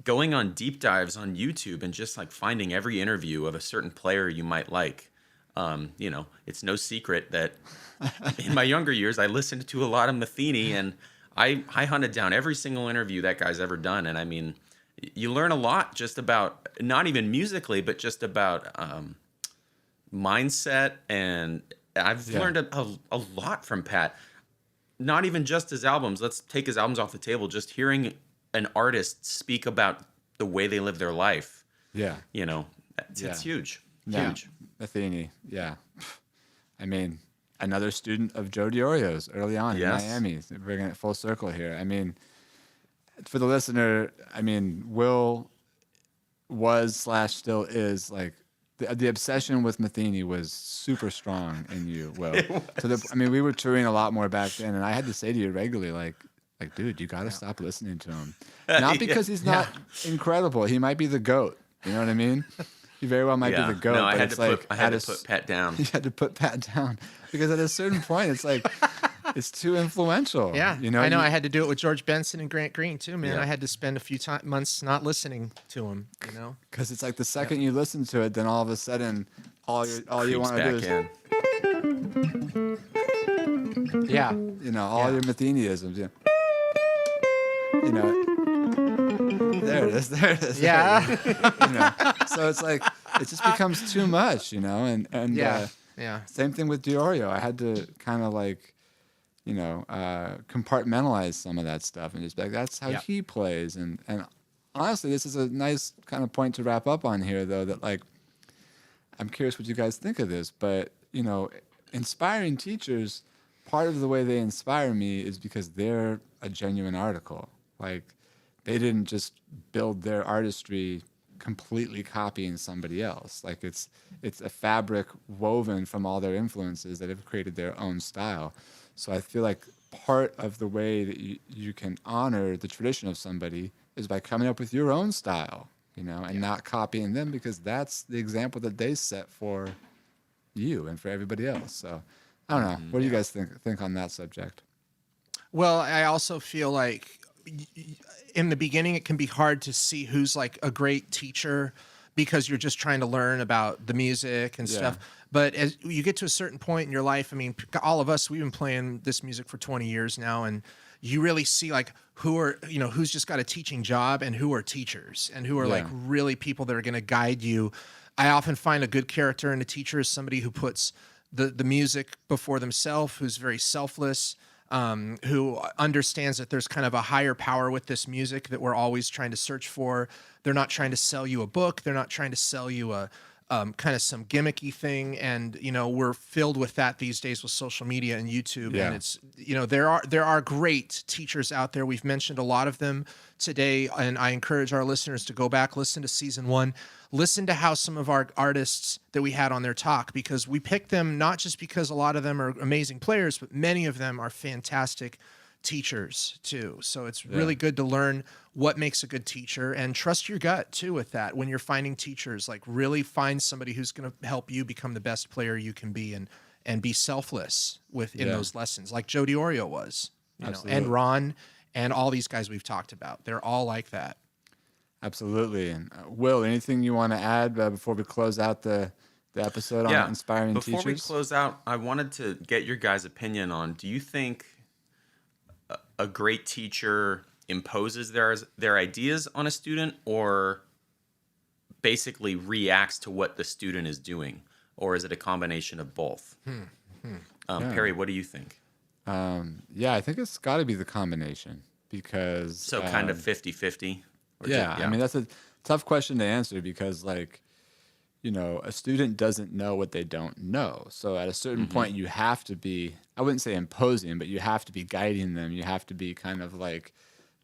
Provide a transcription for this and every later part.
going on deep dives on YouTube and just like finding every interview of a certain player you might like. It's no secret that in my younger years, I listened to a lot of Matheny, and I hunted down every single interview that guy's ever done. And I mean, you learn a lot just about, not even musically, but just about mindset. And I've learned a lot from Pat. Not even just his albums. Let's take his albums off the table. Just hearing an artist speak about the way they live their life. Yeah. It's huge. Yeah. Huge. Matheny. Yeah. I mean, another student of Joe DiOrio's early on in Miami. Bringing it full circle here. I mean, for the listener, I mean, Will was/still is like the obsession with Matheny was super strong in you, Will. We were touring a lot more back then, and I had to say to you regularly, like, dude, you got to stop listening to him. Not because he's not incredible. He might be the GOAT. You know what I mean? He very well might be the GOAT. No, I had to put Pat down. You had to put Pat down because at a certain point, it's like it's too influential. Yeah, I know. I had to do it with George Benson and Grant Green too, man. Yeah. I had to spend a few months not listening to him. Because it's like the second you listen to it, then all of a sudden, all you want to do is all your Mathenyisms. There it is. Yeah. So it's like it just becomes too much, and same thing with DiOrio. I had to kind of like, compartmentalize some of that stuff and just be like, that's how he plays. And honestly, this is a nice kind of point to wrap up on here, though, that like, I'm curious what you guys think of this, but inspiring teachers, part of the way they inspire me is because they're a genuine article. Like, they didn't just build their artistry completely copying somebody else. Like it's a fabric woven from all their influences that have created their own style. So I feel like part of the way that you can honor the tradition of somebody is by coming up with your own style, and not copying them, because that's the example that they set for you and for everybody else. So I don't know. What do you guys think on that subject? Well, I also feel like in the beginning, it can be hard to see who's like a great teacher because you're just trying to learn about the music and stuff. But as you get to a certain point in your life, I mean, all of us, we've been playing this music for 20 years now, and you really see like who's just got a teaching job and who are teachers and who are like really people that are going to guide you. I often find a good character in a teacher is somebody who puts the music before themselves, who's very selfless, who understands that there's kind of a higher power with this music that we're always trying to search for. They're not trying to sell you a book. They're not trying to sell you a kind of some gimmicky thing. And, we're filled with that these days with social media and YouTube. Yeah. And it's, there are great teachers out there. We've mentioned a lot of them today. And I encourage our listeners to go back, listen to season 1, listen to how some of our artists that we had on their talk, because we picked them not just because a lot of them are amazing players, but many of them are fantastic teachers too. So it's really good to learn what makes a good teacher, and trust your gut too with that. When you're finding teachers, like really find somebody who's going to help you become the best player you can be, and be selfless in those lessons, like Joe DiOrio was, and Ron and all these guys we've talked about. They're all like that. Absolutely. And Will, anything you want to add before we close out the episode on inspiring teachers? Before we close out, I wanted to get your guys' opinion on, do you think a great teacher imposes their ideas on a student, or basically reacts to what the student is doing? Or is it a combination of both? Perry, what do you think? I think it's got to be the combination, because... So kind of 50-50? I mean, that's a tough question to answer, because, like, a student doesn't know what they don't know. So at a certain point, you have to be, I wouldn't say imposing, but you have to be guiding them. You have to be kind of like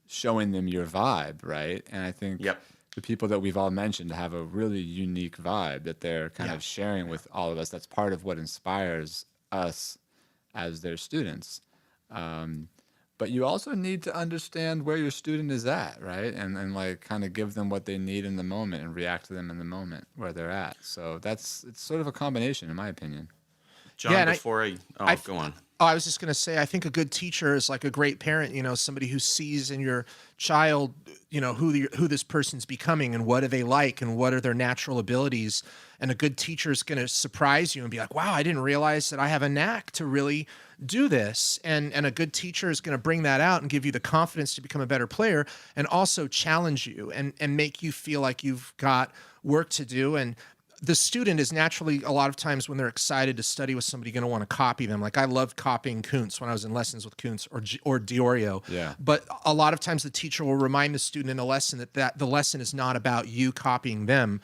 showing them your vibe, right? And I think the people that we've all mentioned have a really unique vibe that they're kind of sharing with all of us. That's part of what inspires us as their students. But you also need to understand where your student is at, right? And like kind of give them what they need in the moment and react to them in the moment where they're at. So it's sort of a combination, in my opinion. John, go on. Oh, I was just going to say, I think a good teacher is like a great parent, somebody who sees in your child, who this person's becoming and what do they like and what are their natural abilities. And a good teacher is going to surprise you and be like, wow, I didn't realize that I have a knack to really do this. And a good teacher is going to bring that out and give you the confidence to become a better player and also challenge you and make you feel like you've got work to do. And the student is naturally, a lot of times when they're excited to study with somebody, going to want to copy them. Like I loved copying Kuntz when I was in lessons with Kuntz or Diorio. Yeah. But a lot of times the teacher will remind the student in a lesson that the lesson is not about you copying them.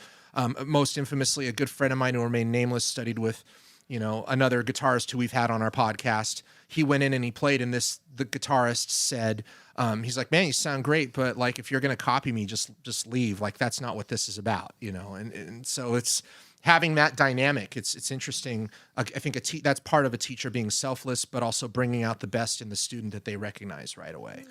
Most infamously, a good friend of mine who remained nameless studied with, another guitarist who we've had on our podcast. He went in and he played, and the guitarist said, he's like, man, you sound great, but like if you're going to copy me, just leave. Like that's not what this is about, And so it's having that dynamic. It's interesting. I think that's part of a teacher being selfless, but also bringing out the best in the student that they recognize right away.